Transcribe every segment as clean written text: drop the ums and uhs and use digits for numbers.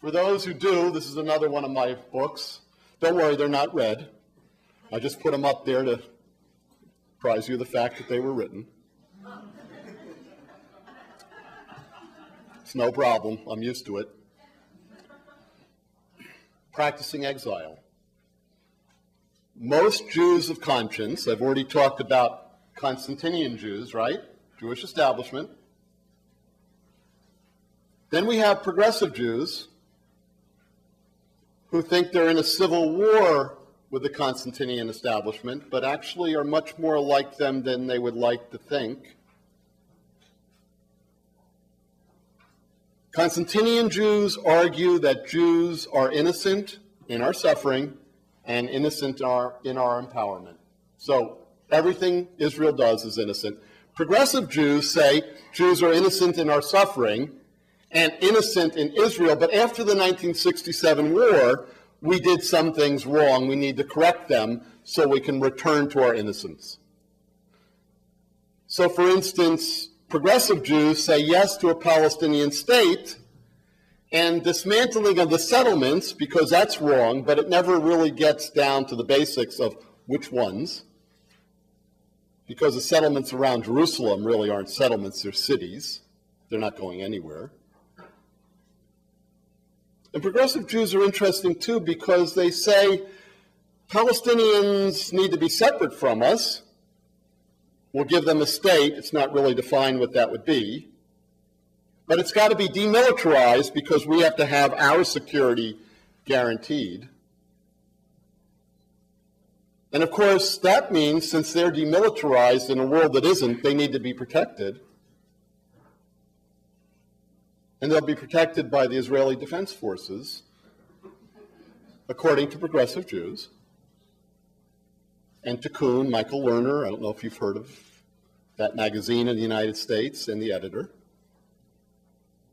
For those who do, this is another one of my books. Don't worry, they're not read. I just put them up there to apprise you of the fact that they were written. It's no problem. I'm used to it. Practicing exile. Most Jews of conscience, I've already talked about Constantinian Jews, right? Jewish establishment. Then we have progressive Jews who think they're in a civil war with the Constantinian establishment, but actually are much more like them than they would like to think. Constantinian Jews argue that Jews are innocent in our suffering and innocent in our empowerment. So everything Israel does is innocent. Progressive Jews say Jews are innocent in our suffering and innocent in Israel, but after the 1967 war, we did some things wrong. We need to correct them so we can return to our innocence. So, for instance, progressive Jews say yes to a Palestinian state and dismantling of the settlements, because that's wrong, but it never really gets down to the basics of which ones, because the settlements around Jerusalem really aren't settlements, they're cities. They're not going anywhere. And progressive Jews are interesting, too, because they say Palestinians need to be separate from us. We'll give them a state. It's not really defined what that would be. But it's got to be demilitarized because we have to have our security guaranteed. And, of course, that means since they're demilitarized in a world that isn't, they need to be protected. And they'll be protected by the Israeli Defense Forces, according to progressive Jews. And Tikkun, Michael Lerner, I don't know if you've heard of that magazine in the United States, and the editor.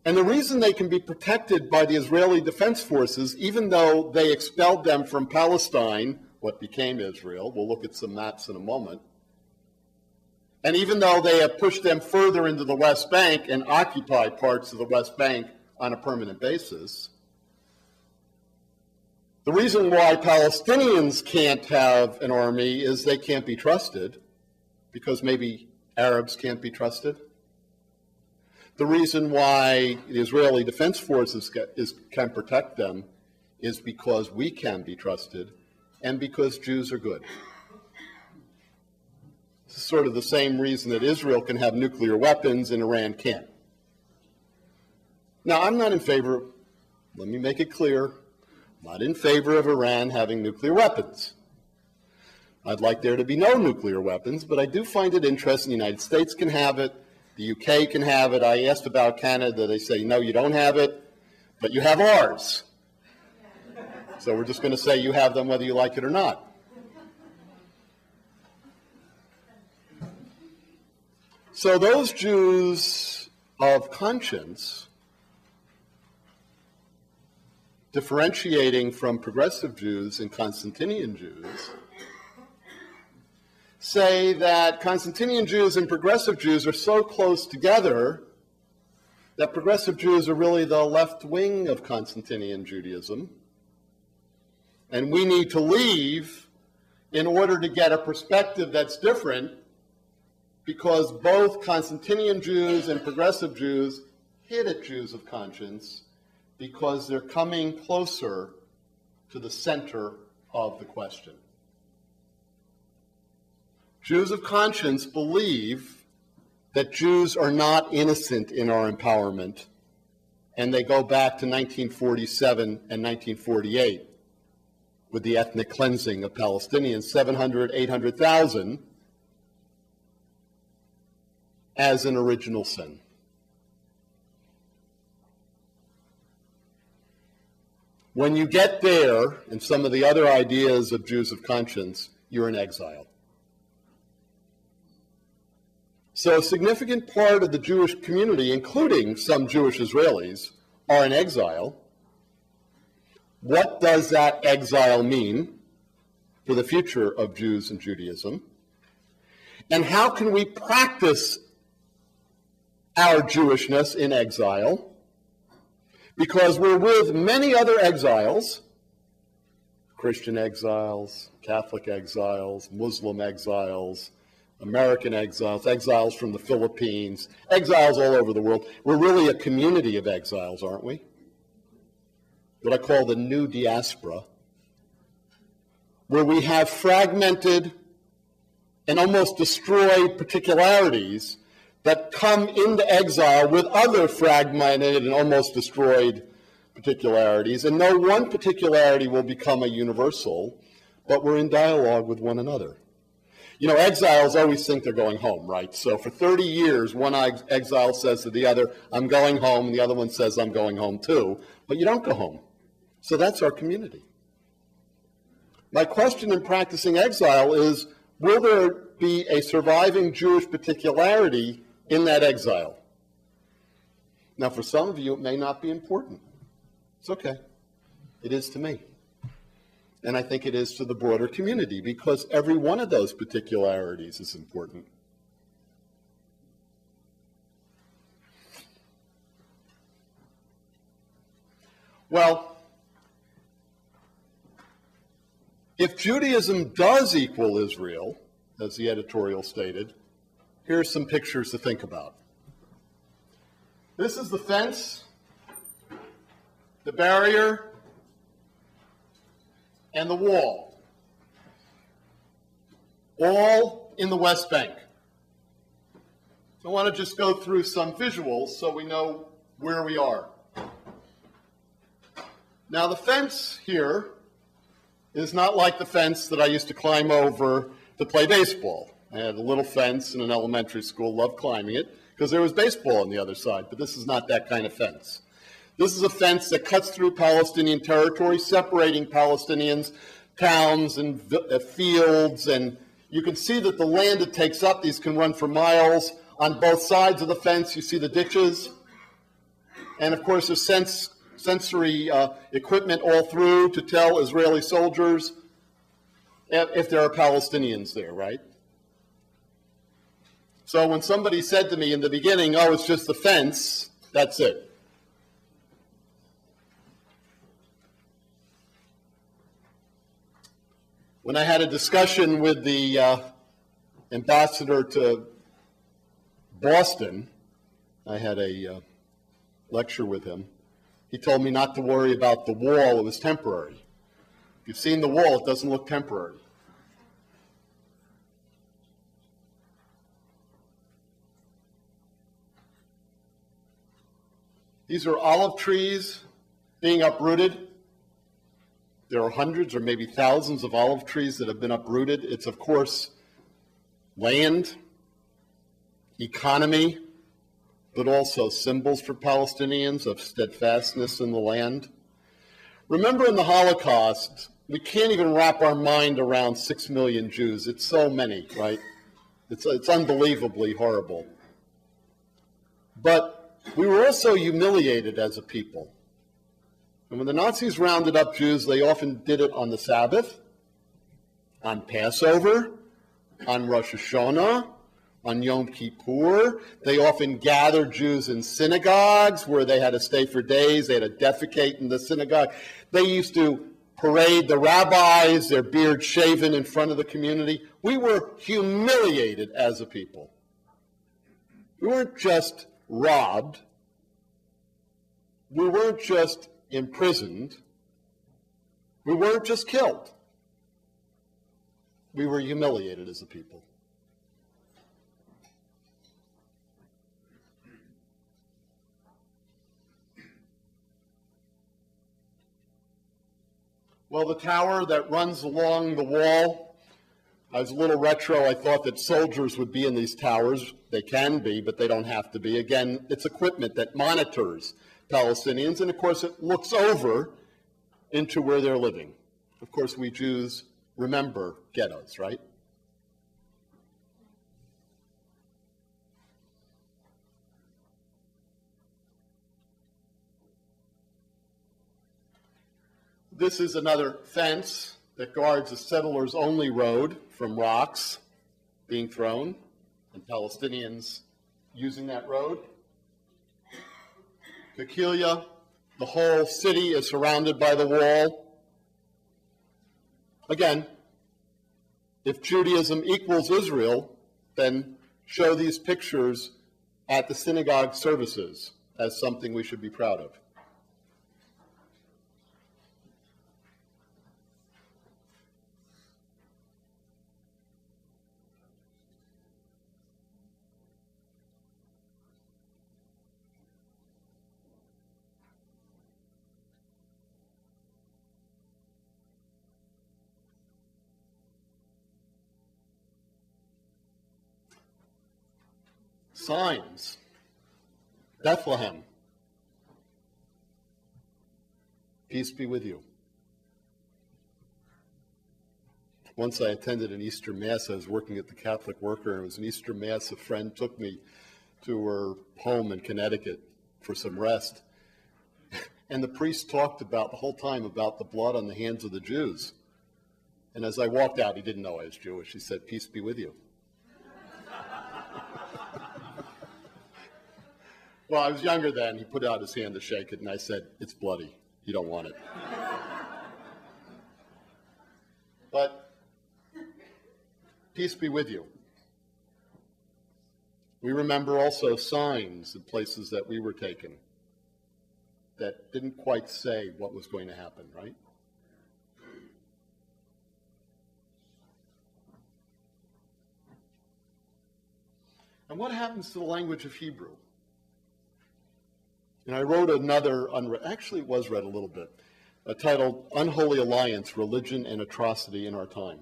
And the reason they can be protected by the Israeli Defense Forces, even though they expelled them from Palestine, what became Israel, we'll look at some maps in a moment, and even though they have pushed them further into the West Bank and occupy parts of the West Bank on a permanent basis, the reason why Palestinians can't have an army is they can't be trusted, because maybe Arabs can't be trusted. The reason why the Israeli Defense Forces can protect them is because we can be trusted and because Jews are good. This is sort of the same reason that Israel can have nuclear weapons and Iran can't. Now, I'm not in favor, let me make it clear, I'm not in favor of Iran having nuclear weapons. I'd like there to be no nuclear weapons, but I do find it interesting. The United States can have it, the UK can have it. I asked about Canada, they say, no, you don't have it, but you have ours. So we're just going to say you have them whether you like it or not. So those Jews of conscience, differentiating from progressive Jews and Constantinian Jews, say that Constantinian Jews and progressive Jews are so close together that progressive Jews are really the left wing of Constantinian Judaism, and we need to leave in order to get a perspective that's different, because both Constantinian Jews and progressive Jews hit at Jews of conscience because they're coming closer to the center of the question. Jews of conscience believe that Jews are not innocent in our empowerment, and they go back to 1947 and 1948 with the ethnic cleansing of Palestinians, 700, 800,000, as an original sin. When you get there, and some of the other ideas of Jews of conscience, you're in exile. So a significant part of the Jewish community, including some Jewish Israelis, are in exile. What does that exile mean for the future of Jews and Judaism? And how can we practice our Jewishness in exile? because we're with many other exiles, Christian exiles, Catholic exiles, Muslim exiles, American exiles, exiles from the Philippines, exiles all over the world. We're really a community of exiles, aren't we? What I call the new diaspora, where we have fragmented and almost destroyed particularities that come into exile with other fragmented and almost destroyed particularities. And no one particularity will become a universal, but we're in dialogue with one another. You know, exiles always think they're going home, right? So for 30 years, one exile says to the other, I'm going home, and the other one says, I'm going home too. But you don't go home. So that's our community. My question in practicing exile is, will there be a surviving Jewish particularity in that exile? Now, for some of you, it may not be important. It's okay. It is to me. And I think it is to the broader community, because every one of those particularities is important. Well, if Judaism does equal Israel, as the editorial stated, here are some pictures to think about. This is the fence, the barrier, and the wall, all in the West Bank. So I want to just go through some visuals so we know where we are. Now, the fence here is not like the fence that I used to climb over to play baseball. I had a little fence in an elementary school, loved climbing it, because there was baseball on the other side, but this is not that kind of fence. This is a fence that cuts through Palestinian territory, separating Palestinians, towns and fields, and you can see that the land it takes up, these can run for miles. On both sides of the fence, you see the ditches, and of course there's sensory equipment all through to tell Israeli soldiers if there are Palestinians there, right? So when somebody said to me in the beginning, oh, it's just the fence, that's it. When I had a discussion with the ambassador to Boston, I had a lecture with him. He told me not to worry about the wall, it was temporary. If you've seen the wall, it doesn't look temporary. These are olive trees being uprooted. There are hundreds or maybe thousands of olive trees that have been uprooted. It's, of course, land, economy, but also symbols for Palestinians of steadfastness in the land. Remember, in the Holocaust, we can't even wrap our mind around 6 million Jews. It's so many, right? It's unbelievably horrible. But we were also humiliated as a people. And when the Nazis rounded up Jews, they often did it on the Sabbath, on Passover, on Rosh Hashanah, on Yom Kippur. They often gathered Jews in synagogues where they had to stay for days. They had to defecate in the synagogue. They used to parade the rabbis, their beards shaven in front of the community. We were humiliated as a people. We weren't just robbed. We weren't just imprisoned. We weren't just killed. We were humiliated as a people. Well, the tower that runs along the wall, I was a little retro. I thought that soldiers would be in these towers. They can be, but they don't have to be. Again, it's equipment that monitors Palestinians, and of course it looks over into where they're living. Of course, we Jews remember ghettos, right? This is another fence that guards a settlers' only road from rocks being thrown and Palestinians using that road. Kekilia, the whole city is surrounded by the wall. Again, if Judaism equals Israel, then show these pictures at the synagogue services as something we should be proud of. Signs. Bethlehem. Peace be with you. Once I attended an Easter Mass. I was working at the Catholic Worker, and it was an Easter Mass. A friend took me to her home in Connecticut for some rest. And the priest talked about the whole time about the blood on the hands of the Jews. And as I walked out, he didn't know I was Jewish. He said, "Peace be with you." Well, I was younger then. He put out his hand to shake it, and I said, "It's bloody. You don't want it." But peace be with you. We remember also signs in places that we were taken that didn't quite say what was going to happen, right? And what happens to the language of Hebrew? And I wrote another, actually it was read a little bit, titled Unholy Alliance, Religion and Atrocity in Our Time.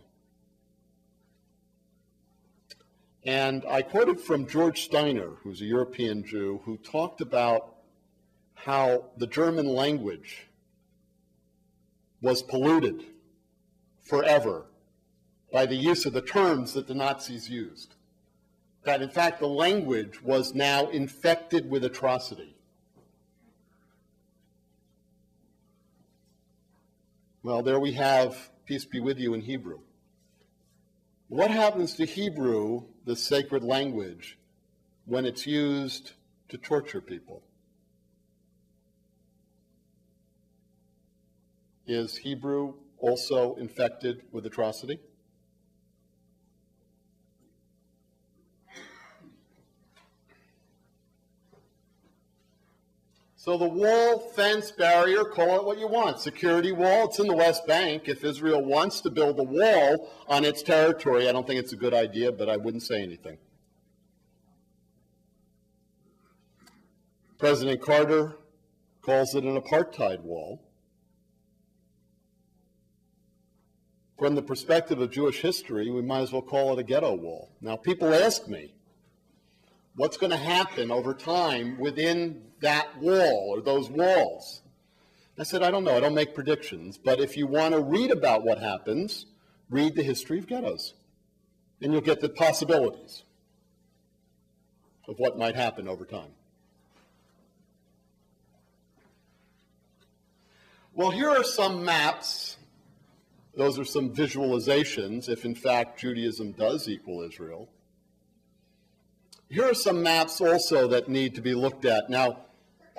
And I quoted from George Steiner, who's a European Jew, who talked about how the German language was polluted forever by the use of the terms that the Nazis used. That, in fact, the language was now infected with atrocity. Well, there we have peace be with you in Hebrew. What happens to Hebrew, the sacred language, when it's used to torture people? Is Hebrew also infected with atrocity? So the wall, fence, barrier, call it what you want. Security wall, it's in the West Bank. If Israel wants to build a wall on its territory, I don't think it's a good idea, but I wouldn't say anything. President Carter calls it an apartheid wall. From the perspective of Jewish history, we might as well call it a ghetto wall. Now, people ask me, what's going to happen over time within that wall or those walls? I said, I don't know. I don't make predictions. But if you want to read about what happens, read the history of ghettos. And you'll get the possibilities of what might happen over time. Well, here are some maps. Those are some visualizations, if in fact Judaism does equal Israel. Here are some maps also that need to be looked at. Now,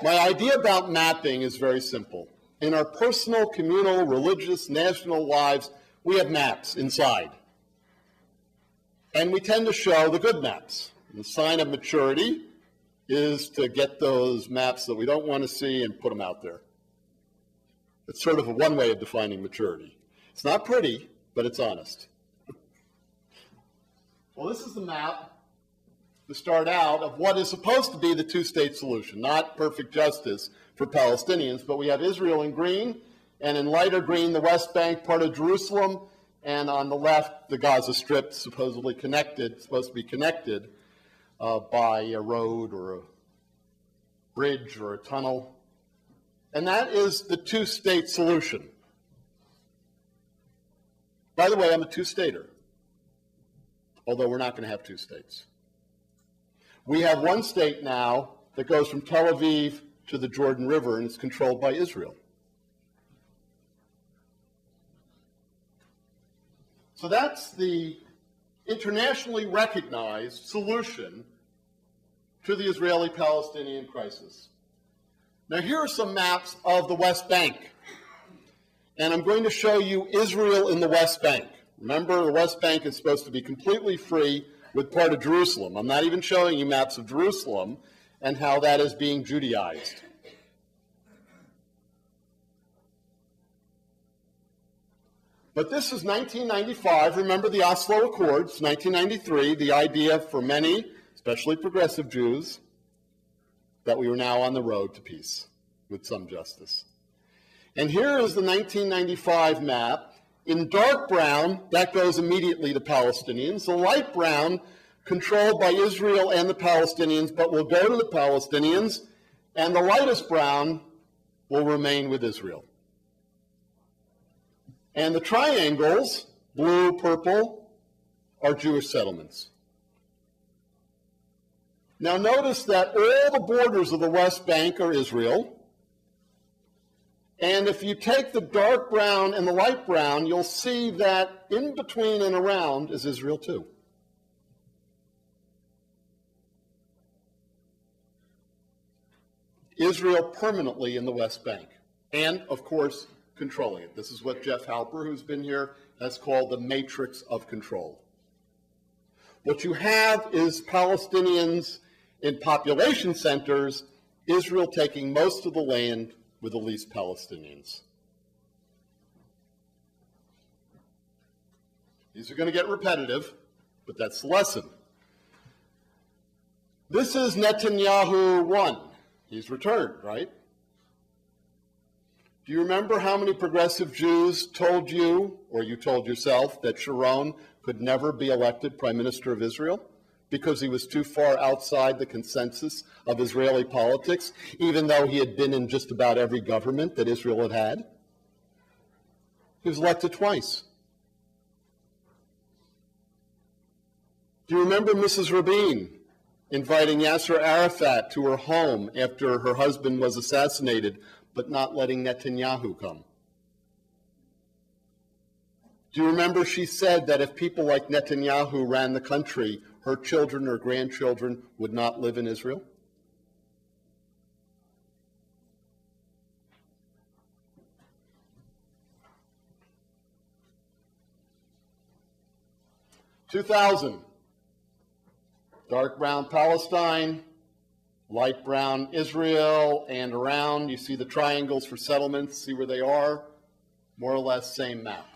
my idea about mapping is very simple. In our personal, communal, religious, national lives, we have maps inside. And we tend to show the good maps. And the sign of maturity is to get those maps that we don't want to see and put them out there. It's sort of a one way of defining maturity. It's not pretty, but it's honest. Well, this is the map to start out of what is supposed to be the two-state solution, not perfect justice for Palestinians, but we have Israel in green, and in lighter green, the West Bank, part of Jerusalem, and on the left, the Gaza Strip, supposed to be connected by a road or a bridge or a tunnel. And that is the two-state solution. By the way, I'm a two-stater, although we're not going to have two states. We have one state now that goes from Tel Aviv to the Jordan River, and it's controlled by Israel. So that's the internationally recognized solution to the Israeli-Palestinian crisis. Now here are some maps of the West Bank. And I'm going to show you Israel in the West Bank. Remember, the West Bank is supposed to be completely free with part of Jerusalem. I'm not even showing you maps of Jerusalem and how that is being Judaized. But this is 1995. Remember the Oslo Accords, 1993, the idea for many, especially progressive Jews, that we were now on the road to peace with some justice. And here is the 1995 map. In dark brown, that goes immediately to Palestinians. The light brown, controlled by Israel and the Palestinians, but will go to the Palestinians. And the lightest brown will remain with Israel. And the triangles, blue, purple, are Jewish settlements. Now notice that all the borders of the West Bank are Israel. And if you take the dark brown and the light brown, you'll see that in between and around is Israel too. Israel permanently in the West Bank. And, of course, controlling it. This is what Jeff Halper, who's been here, has called the matrix of control. What you have is Palestinians in population centers, Israel taking most of the land with the least Palestinians. These are going to get repetitive, but that's the lesson. This is Netanyahu 1. He's returned, right? Do you remember how many progressive Jews told you, or you told yourself, that Sharon could never be elected Prime Minister of Israel because he was too far outside the consensus of Israeli politics, even though he had been in just about every government that Israel had had? He was elected twice. Do you remember Mrs. Rabin inviting Yasser Arafat to her home after her husband was assassinated, but not letting Netanyahu come? Do you remember she said that if people like Netanyahu ran the country, her children or grandchildren would not live in Israel? (2000). Dark brown Palestine, light brown Israel, and around you see the triangles for settlements. See where they are? More or less same map.